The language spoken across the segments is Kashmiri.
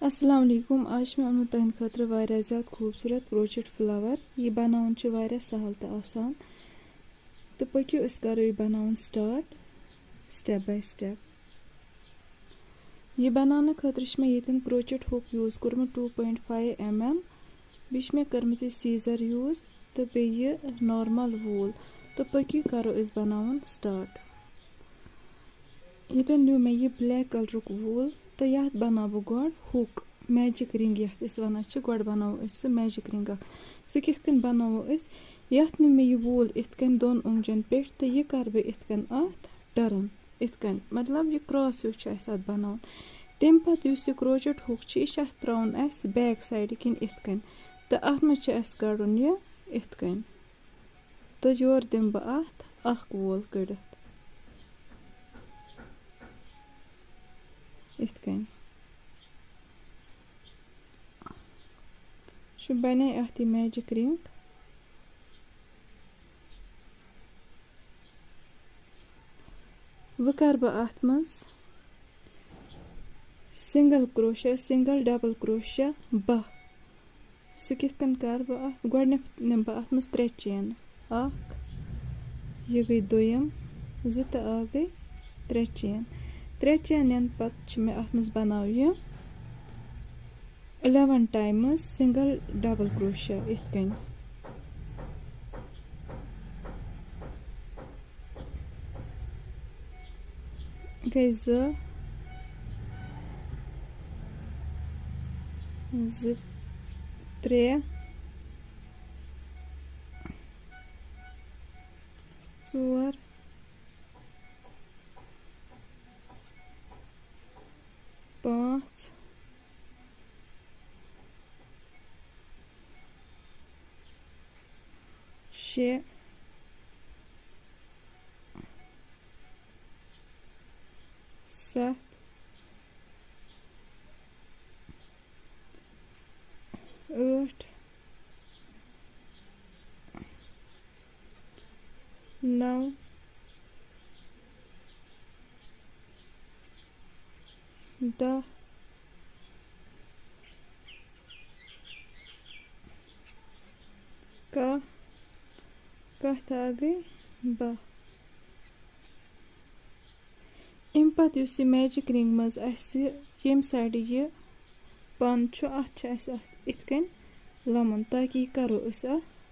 अस्सलाम वालेकुम। आज मैं उन्होंने तुंद खतर वारिया ज़्यादा खूबसूरत क्रोचेट फ्लावर यह बनाउन वारिया सहल तो आसान तो पक्यो अस करो यह बनाउन स्टार्ट स्टेप बाय स्टेप। यह बनाने खतर मैं ये क्रोचेट हुक यूज कोर्मुत 2.5 mm बीच में कर्मत सीजर यूज तो बे नॉर्मल वूल तो पक्यो करो अस बनाउन स्टार्ट। ये न्यू मे यह ब्लैक कलर वूल तो ये बना बह गोड हुक मैजिक रिंग ये वन गोड बनावो सह मैजिक रिंग सह कित बनावो ये मे यह वूल इतकन दोन उंगजन पे तो यह कर बह इतकन अत टर्न इतकन मतलब यह क्रॉस हिस्स बनावन तम पे यह क्रोचेट हुक यह त्राउन बैक साइड किन इतकन तो अत मज कड़न यह इतकन तो योर दिम बह अत अख वूल कड़ित इतकन बने अत मैजिक रिंग वह कर बह अत मज single crochet single double crochet बह सह कित कर बह अत गोड निम बह अत मज 3 चेन यह गई दोयम जो तो आ गई 3 चेन 3 चेन निन पत मे अत मज बनाव यह 11 टाइम्स सिंगल डबल क्रोशे इतकन गई 2 3 4 5 6 7 8 9 10 कत आ गई 12 अम पे मैजिक रिंग मज यम साइड यह पन अत इतकन लमन ताकि यह करो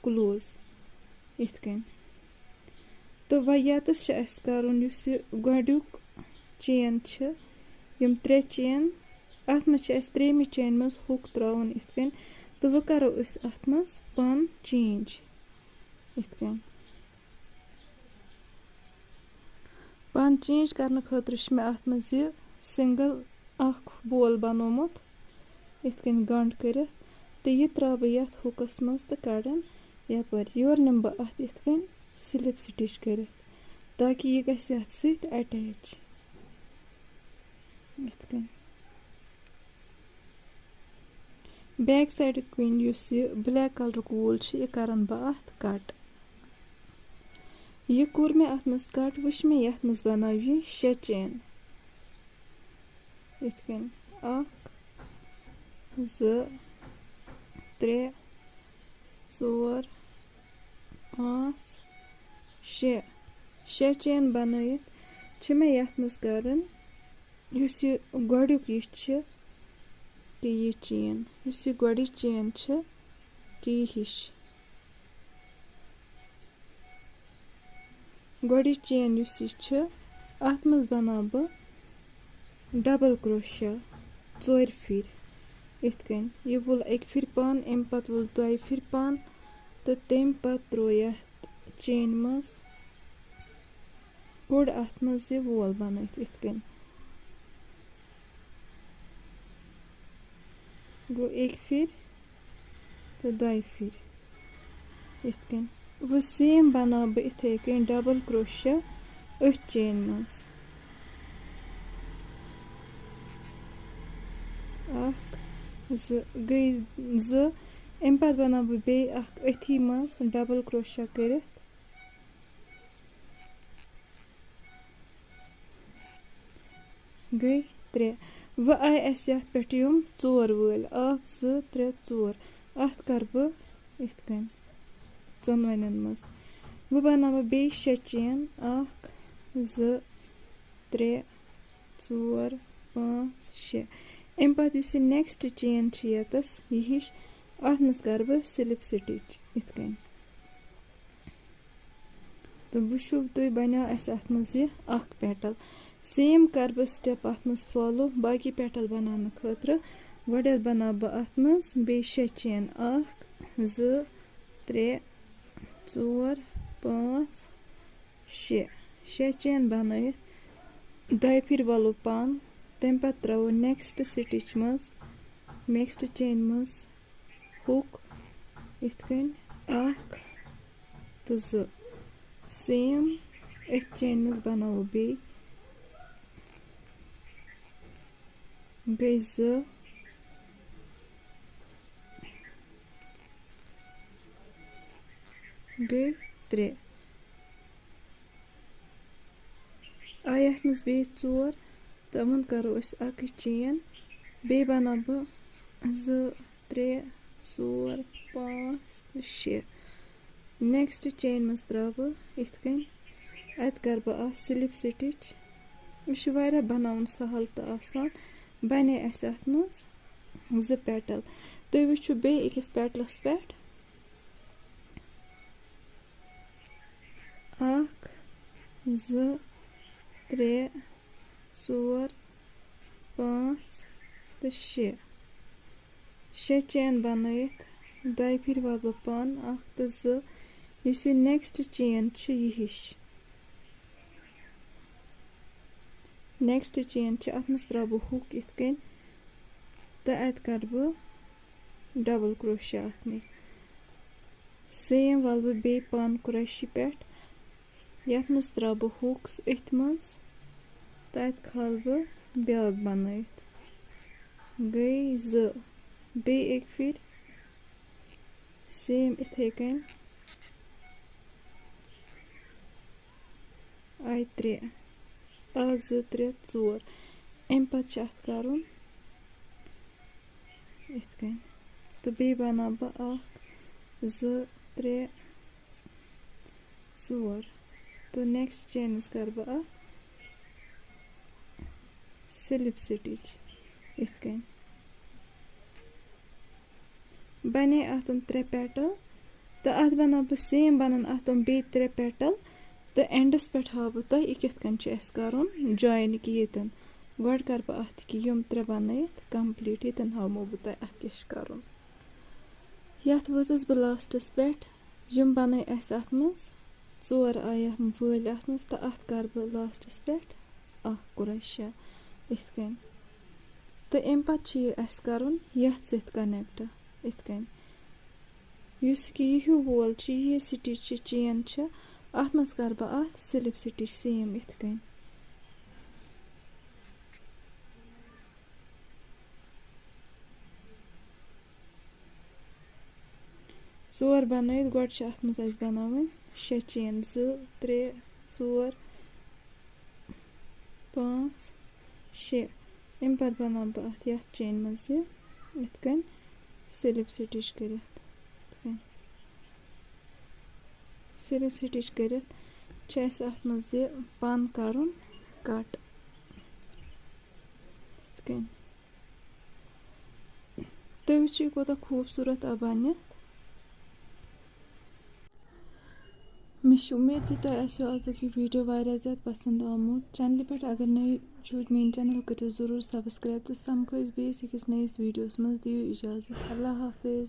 क्लोज इतकन तो वयतस करुन गोडुक चेन यम 3 चेन अत मज 3 चेन मज हुक त्राउन इतकन तो वह करो अत मज पन चेंज इतकन पन चेंज करने खतर मे अत मज सिंगल अख बोल बनोमुत इतकन गंड कर तो यह त्रा बह ये हुकस मज तो कड़न यपर योर निम बह अत इतकन स्लिप स्टिच कर ताकि यह गस अत सत अटैच इतकन बैक साइड किन यह ब्लैक कलर वूल यह करन बह अत कट यह कोर मे अत मज कट वुच मे यथ मज बनाव यह 6 चेन इतकन 1 2 3 4 5 6 चेन बनायित मे यथ मज करन युस यह गोडुक यह कि यह चेन युस यह गोडिच चेन कि यह हिश गोडिच चेन युस यह अत मज बनाव बह डबल क्रोशे 4 फिर इतकन यह वुल 1 फिर पन अम पत वुल 2 फिर पन तो तम पत त्रो यथ चेन मज गोड अत मज यह वोल बनायित इतकन गो 1 फिर तो 2 फिर इतकन वो सेम बनाव बह इथे कन डबल क्रोशे अथ चेन मज 1 2 गई 2 अम पे बनाव बह बे अथी मज डबल क्रोशे कर गई 3 وۄنۍ آیہِ اَسہِ یَتھ پٮ۪ٹھ یِم 4 وٲلۍ 1 2 3 4 اَتھ کَرٕ بہٕ یِتھ کٔنۍ ژۄنوٕنیَن منٛز وۄنۍ بَناوٕ بہٕ بیٚیہِ 6 چین 1 2 3 4 5 6 اَمہِ پَتہٕ یُس یہِ نیکسٹ چین چھِ ییٚتَس یہِ ہِش اَتھ منٛز کَرٕ بہٕ سِلِپ سِٹِچ یِتھ کٔنۍ تہٕ وٕچھِو تُہۍ بَنیو اَسہِ اَتھ منٛز یہِ اَکھ پٮ۪ٹَل سیم کَرٕ بہٕ سٹٮ۪پ اَتھ منٛز فالو باقٕے پٮ۪ٹَل بَناونہٕ خٲطرٕ گۄڈٮ۪تھ بَناو بہٕ اَتھ منٛز بیٚیہِ 6 چین 1 2 3 4 5 6 6 چین بَنٲیِتھ دۄیہِ پھِرِ وَلو پَن تَمہِ پَتہٕ ترٛاوو نیکسٹ سِٹِچ منٛز نیکسٹ چین منٛز ہُک یِتھ کٔنۍ 1 تہٕ 2 سیم أتھۍ چینہِ منٛز بَناوو بیٚیہِ گٔے 2 گٔے 3 آیہِ یَتھ منٛز بیٚیہِ 4 تہٕ یِمَن کَرو أسۍ اَکٕے چین بیٚیہِ بَناو بہٕ 2 3 4 5 تہٕ 6 نیکسٹ چین منٛز ترٛاوٕ بہٕ یِتھ کٔنۍ اَتہِ کَرٕ بہٕ اَتھ سِلِپ سِٹِچ یہِ چھُ واریاہ بَناوُن سَہل تہٕ آسان بَنے اَسہِ اَتھ منٛز 2 پٮ۪ٹَل تُہۍ وٕچھِو بیٚیہِ أکِس پٮ۪ٹلَس پٮ۪ٹھ 1 2 3 4 5 تہٕ 6 6 چین بَنٲیِتھ دۄیہِ پھِرِ وَلہٕ بہٕ پَن 1 تہٕ 2 یُس یہِ نیکسٹ چین چھِ یہِ ہِش نیکسٹ چین چھِ اَتھ منٛز ترٛاوٕ بہٕ ہُک یِتھ کٔنۍ تہٕ اَتہِ کَرٕ بہٕ ڈبل کروشیا اَتھ منٛز سیم وَلہٕ بہٕ بیٚیہِ پَن قریشی پٮ۪ٹھ یَتھ منٛز ترٛاوٕ بہٕ ہُک أتھۍ منٛز تہٕ اَتہِ کھالہٕ بہٕ بیٛاکھ بَنٲیِتھ گٔے 2 بیٚیہِ اَکہِ پھِرِ سیم یِتھَے کٔنۍ آیہِ 3 1 2 3 4 اَمہِ پَتہٕ چھِ اَتھ کَرُن یِتھ کٔنۍ تہٕ بیٚیہِ بَناو بہٕ 1 2 3 4 تہٕ نیکسٹ چین منٛز کَرٕ بہٕ اَتھ سِلِپ سِٹِچ یِتھ کٔنۍ بَنے اَتھ 3 پٮ۪ٹَل تہٕ اَتھ بَناو بہٕ سیم بَنَن اَتھ بیٚیہِ 3 پٮ۪ٹَل تہٕ اٮ۪نٛڈَس پٮ۪ٹھ ہاو بہٕ تۄہہِ یہِ کِتھ کٔنۍ چھُ اَسہِ کَرُن جویِن کہِ ییٚتٮ۪ن گۄڈٕ کَرٕ بہٕ اَتھ کہِ یِم 3 بَنٲیِتھ کَمپٕلیٖٹ ییٚتٮ۪ن ہاومو بہٕ تۄہہِ اَتھ کیٛاہ چھُ کَرُن یَتھ وٲژٕس بہٕ لاسٹَس پٮ۪ٹھ یِم بَنٲے اَسہِ اَتھ منٛز 4 آیہِ وٲلۍ اَتھ منٛز تہٕ اَتھ کَرٕ بہٕ لاسٹَس پٮ۪ٹھ 1 قریشیا یِتھ کٔنۍ تہٕ اَمہِ پَتہٕ چھُ یہِ اَسہِ کَرُن یَتھ سۭتۍ کَنٮ۪کٹ یِتھ کٔنۍ یُس کہِ یہِ ہیوٗ وول چھِ یہِ سِٹِچ چھِ چین چھِ اَتھ منٛز کَرٕ بہٕ اَتھ سِلِپ سِٹِچ سیم یِتھ کٔنۍ ژور بَنٲیِتھ گۄڈٕ چھِ اَتھ منٛز اَسہِ بَناوٕنۍ 6 چین 2 3 4 5 6 اَمہِ پَتہٕ بَناو بہٕ اَتھ یَتھ چینہِ منٛز یہِ یِتھ کٔنۍ سِلِپ سِٹِچ کٔرِتھ یِتھ کٔنۍ سِلِپ سِٹِچ کٔرِتھ چھِ اَسہِ اَتھ منٛز یہِ پَن کَرُن کَٹ یِتھ کٔنۍ تُہۍ وٕچھِو یہِ کوٗتاہ خوٗبصوٗرت آو بَنِتھ مےٚ چھِ اُمید زِ تۄہہِ آسیو آزُک یہِ ویٖڈیو واریاہ زیادٕ پَسنٛد آمُت چَنلہِ پٮ۪ٹھ اگر نٔے چھُو میٛٲنۍ چَنَل کٔرِو ضروٗر سَبسکرایب تہٕ سَمکھو أسۍ بیٚیِس أکِس نٔیِس ویٖڈیوَس منٛز دِیِو اِجازت اللہ حافِظ